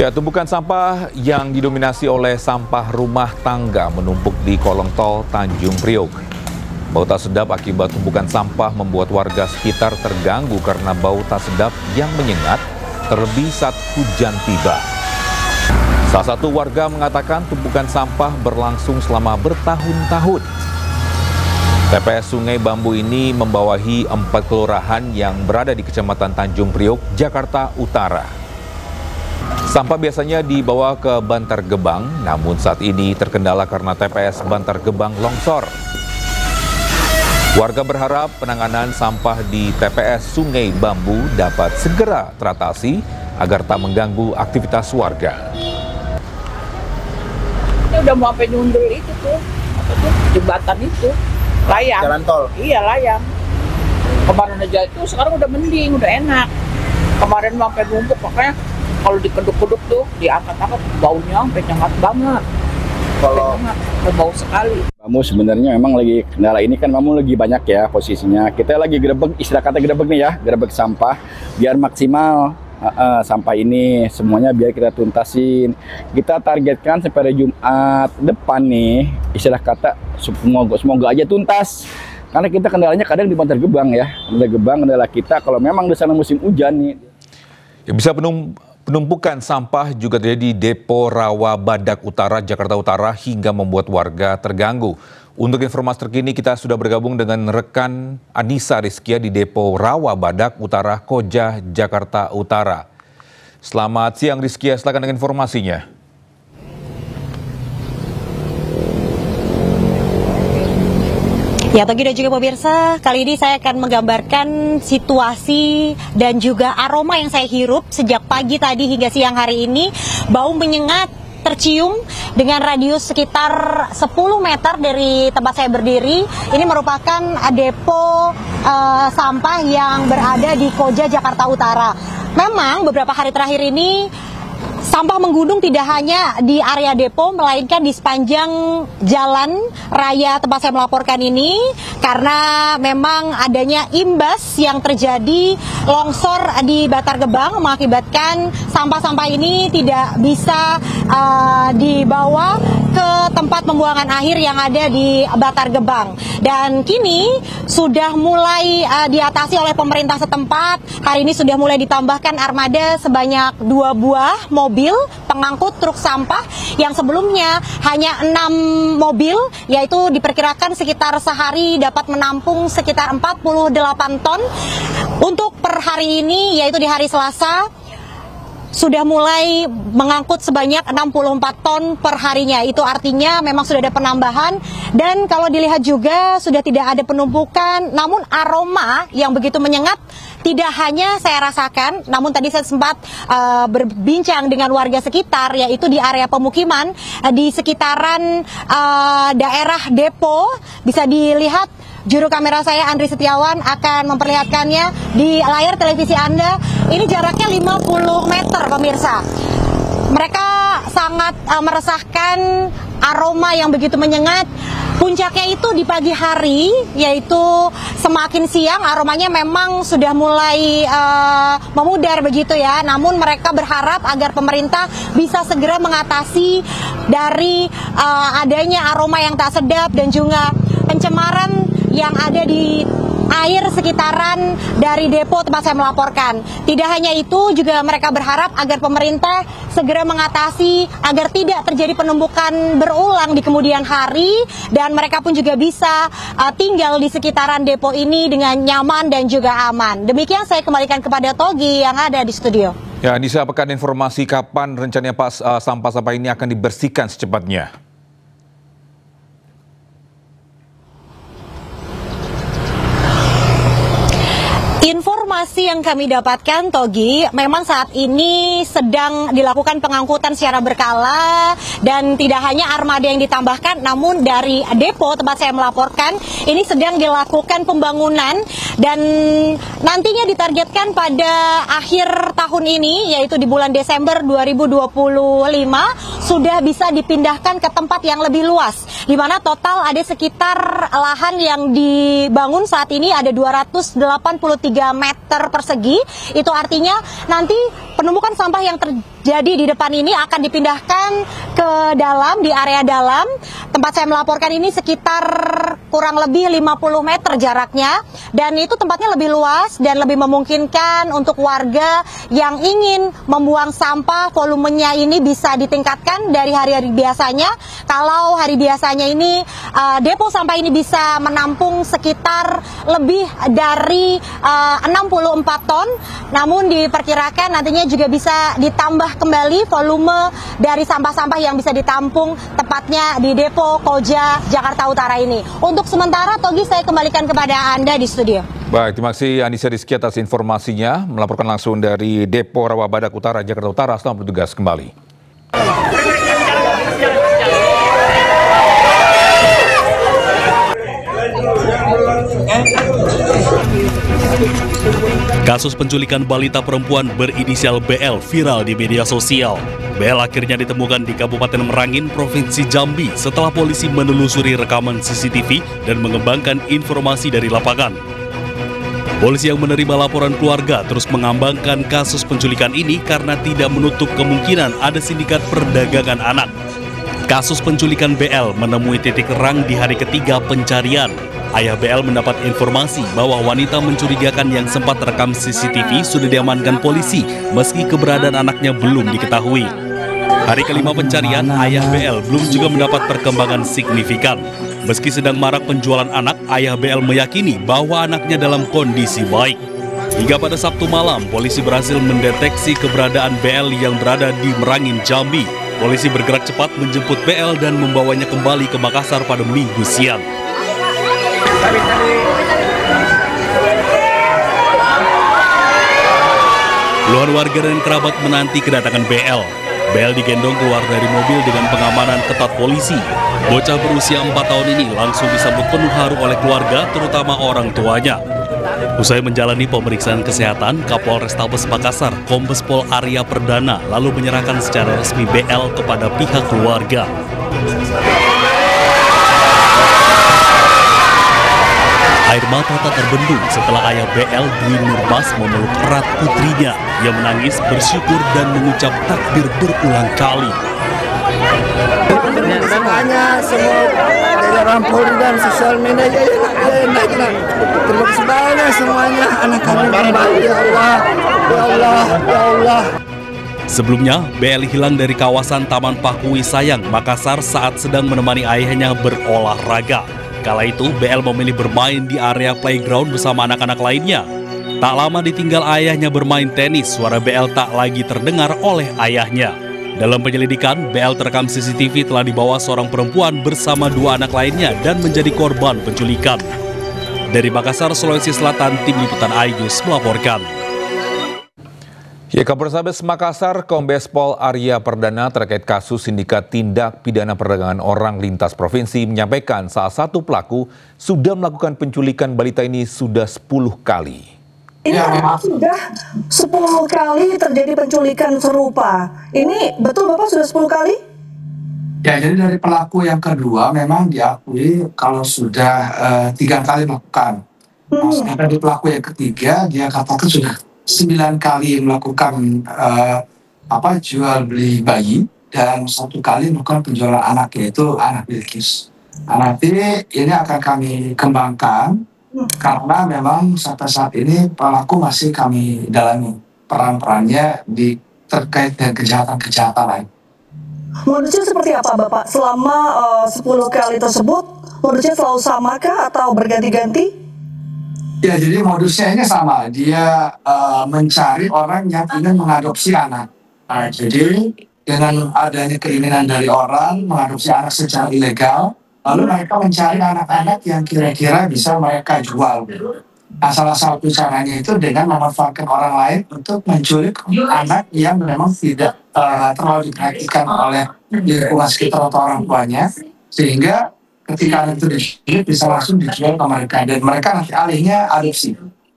Ya, tumpukan sampah yang didominasi oleh sampah rumah tangga menumpuk di kolong tol Tanjung Priok. Bau tak sedap akibat tumpukan sampah membuat warga sekitar terganggu karena bau tak sedap yang menyengat, terlebih saat hujan tiba. Salah satu warga mengatakan tumpukan sampah berlangsung selama bertahun-tahun. TPS Sungai Bambu ini membawahi 4 kelurahan yang berada di Kecamatan Tanjung Priok, Jakarta Utara. Sampah biasanya dibawa ke Bantar Gebang, namun saat ini terkendala karena TPS Bantar Gebang longsor. Warga berharap penanganan sampah di TPS Sungai Bambu dapat segera teratasi agar tak mengganggu aktivitas warga. Ini udah mau sampai nyundul itu tuh, jembatan itu, layang. Jalan tol? Iya, layang. Kemarin aja itu, sekarang udah mending, udah enak. Kemarin mau sampai numpuk, makanya kalau dikeduk-keduk tuh, diangkat-angkat, baunya sampai nyengat banget. Kalau bau sekali. kamu sebenarnya memang lagi kendala ini kan kamu lagi banyak ya posisinya. Kita lagi grebek, istilah kata grebek nih ya, grebek sampah biar maksimal sampah ini semuanya biar kita tuntasin. Kita targetkan sampai Jumat depan nih, istilah kata semoga aja tuntas. Karena kita kendalanya kadang di Bantar Gebang ya. Bantar Gebang kendala kita kalau memang di sana musim hujan nih. Ya, bisa penumpukan sampah juga terjadi di Depo Rawa Badak Utara, Jakarta Utara hingga membuat warga terganggu. Untuk informasi terkini kita sudah bergabung dengan rekan Anissa Rizkia di Depo Rawa Badak Utara, Koja, Jakarta Utara. Selamat siang Rizkia, silakan dengan informasinya. Ya, Togi dan juga pemirsa, kali ini saya akan menggambarkan situasi dan juga aroma yang saya hirup sejak pagi tadi hingga siang hari ini. Bau menyengat tercium dengan radius sekitar 10 meter dari tempat saya berdiri. Ini merupakan depo sampah yang berada di Koja, Jakarta Utara. Memang beberapa hari terakhir ini sampah menggunung tidak hanya di area depo, melainkan di sepanjang jalan raya tempat saya melaporkan ini, karena memang adanya imbas yang terjadi longsor di Bantar Gebang mengakibatkan sampah-sampah ini tidak bisa dibawa ke tempat pembuangan akhir yang ada di Bantar Gebang. Dan kini sudah mulai diatasi oleh pemerintah setempat. Hari ini sudah mulai ditambahkan armada sebanyak 2 buah mobil pengangkut truk sampah yang sebelumnya hanya 6 mobil, yaitu diperkirakan sekitar sehari dapat menampung sekitar 48 ton. Untuk per hari ini, yaitu di hari Selasa, sudah mulai mengangkut sebanyak 64 ton per harinya. Itu artinya memang sudah ada penambahan, dan kalau dilihat juga sudah tidak ada penumpukan, namun aroma yang begitu menyengat tidak hanya saya rasakan, namun tadi saya sempat berbincang dengan warga sekitar, yaitu di area pemukiman di sekitaran daerah depo. Bisa dilihat, juru kamera saya Andri Setiawan akan memperlihatkannya di layar televisi Anda. Ini jaraknya 50 meter pemirsa. Mereka sangat meresahkan, aroma yang begitu menyengat. Puncaknya itu di pagi hari, yaitu semakin siang aromanya memang sudah mulai memudar begitu ya. Namun mereka berharap agar pemerintah bisa segera mengatasi dari adanya aroma yang tak sedap dan juga pencemaran yang ada di air sekitaran dari depo tempat saya melaporkan. Tidak hanya itu, juga mereka berharap agar pemerintah segera mengatasi agar tidak terjadi penumpukan berulang di kemudian hari, dan mereka pun juga bisa tinggal di sekitaran depo ini dengan nyaman dan juga aman. Demikian saya kembalikan kepada Togi yang ada di studio. Ya, Anissa, apakah informasi kapan rencananya sampah-sampah ini akan dibersihkan secepatnya? Informasi yang kami dapatkan, Togi, memang saat ini sedang dilakukan pengangkutan secara berkala, dan tidak hanya armada yang ditambahkan, namun dari depo tempat saya melaporkan ini sedang dilakukan pembangunan, dan nantinya ditargetkan pada akhir tahun ini, yaitu di bulan Desember 2025, sudah bisa dipindahkan ke tempat yang lebih luas, di mana total ada sekitar lahan yang dibangun saat ini ada 283 meter persegi. Itu artinya nanti penumpukan sampah yang Jadi di depan ini akan dipindahkan ke dalam, di area dalam. Tempat saya melaporkan ini sekitar kurang lebih 50 meter jaraknya. Dan itu tempatnya lebih luas dan lebih memungkinkan untuk warga yang ingin membuang sampah. Volumenya ini bisa ditingkatkan dari hari-hari biasanya. Kalau hari biasanya ini depo sampah ini bisa menampung sekitar lebih dari 64 ton. Namun diperkirakan nantinya juga bisa ditambah kembali volume dari sampah-sampah yang bisa ditampung tepatnya di depo Koja Jakarta Utara ini. Untuk sementara, Togi, saya kembalikan kepada Anda di studio. Baik, terima kasih Anissa Rizky atas informasinya. Melaporkan langsung dari Depo Rawabadak Utara, Jakarta Utara. Selamat bertugas kembali. Kasus penculikan balita perempuan berinisial BL viral di media sosial. BL akhirnya ditemukan di Kabupaten Merangin, Provinsi Jambi setelah polisi menelusuri rekaman CCTV dan mengembangkan informasi dari lapangan. Polisi yang menerima laporan keluarga terus mengembangkan kasus penculikan ini karena tidak menutup kemungkinan ada sindikat perdagangan anak. Kasus penculikan BL menemui titik terang di hari ketiga pencarian. Ayah BL mendapat informasi bahwa wanita mencurigakan yang sempat terekam CCTV sudah diamankan polisi meski keberadaan anaknya belum diketahui. Hari kelima pencarian, ayah BL belum juga mendapat perkembangan signifikan. Meski sedang marak penjualan anak, ayah BL meyakini bahwa anaknya dalam kondisi baik. Hingga pada Sabtu malam, polisi berhasil mendeteksi keberadaan BL yang berada di Merangin, Jambi. Polisi bergerak cepat menjemput BL dan membawanya kembali ke Makassar pada Minggu siang. Puluhan warga dan kerabat menanti kedatangan BL. BL digendong keluar dari mobil dengan pengamanan ketat polisi. Bocah berusia 4 tahun ini langsung disambut penuh haru oleh keluarga, terutama orang tuanya. Usai menjalani pemeriksaan kesehatan, Kapolrestabes Makassar, Kombes Pol Arya Perdana, lalu menyerahkan secara resmi BL kepada pihak keluarga. Air mata tak terbendung setelah ayah BL Dwi Nurmas memeluk erat putrinya yang menangis bersyukur dan mengucap takbir berulang kali. Semuanya, semua jajaran Polri dan sosial media enak. Terima kasih banyak semuanya, anak kami baik, ya Allah, ya Allah, ya Allah. Sebelumnya, BL hilang dari kawasan Taman Pakui Sayang, Makassar saat sedang menemani ayahnya berolahraga. Kala itu, BL memilih bermain di area playground bersama anak-anak lainnya. Tak lama ditinggal ayahnya bermain tenis, suara BL tak lagi terdengar oleh ayahnya. Dalam penyelidikan, BL terekam CCTV telah dibawa seorang perempuan bersama 2 anak lainnya dan menjadi korban penculikan. Dari Makassar, Sulawesi Selatan, Tim Liputan iNews melaporkan. Ya, Kapolrestabes Makassar, Kombes Pol Arya Perdana terkait kasus sindikat tindak pidana perdagangan orang lintas provinsi menyampaikan salah satu pelaku sudah melakukan penculikan balita ini sudah 10 kali. Ini sudah 10 kali terjadi penculikan serupa. Ini betul Bapak sudah 10 kali? Ya, jadi dari pelaku yang kedua memang diakui kalau sudah 3 kali melakukan. Maksudnya dari pelaku yang ketiga dia katakan sudah 9 kali melakukan jual beli bayi dan 1 kali melakukan penjualan anak, yaitu anak Bilkis. Nanti ini akan kami kembangkan karena memang sampai saat ini pelaku masih kami dalami peran-perannya terkait dengan kejahatan-kejahatan lain. Modusnya seperti apa Bapak? Selama 10 kali tersebut modusnya selalu samakah atau berganti-ganti? Ya, jadi modusnya ini sama. Dia mencari orang yang ingin mengadopsi anak. Nah, jadi dengan adanya keinginan dari orang mengadopsi anak secara ilegal, lalu mereka mencari anak-anak yang kira-kira bisa mereka jual. Nah, salah satu caranya itu dengan memanfaatkan orang lain untuk menculik anak yang memang tidak terlalu diperhatikan oleh lingkungan sekitar atau orang tuanya, sehingga ketika anak itu diculik bisa langsung dijual ke mereka dan mereka nanti alihnya adopsi.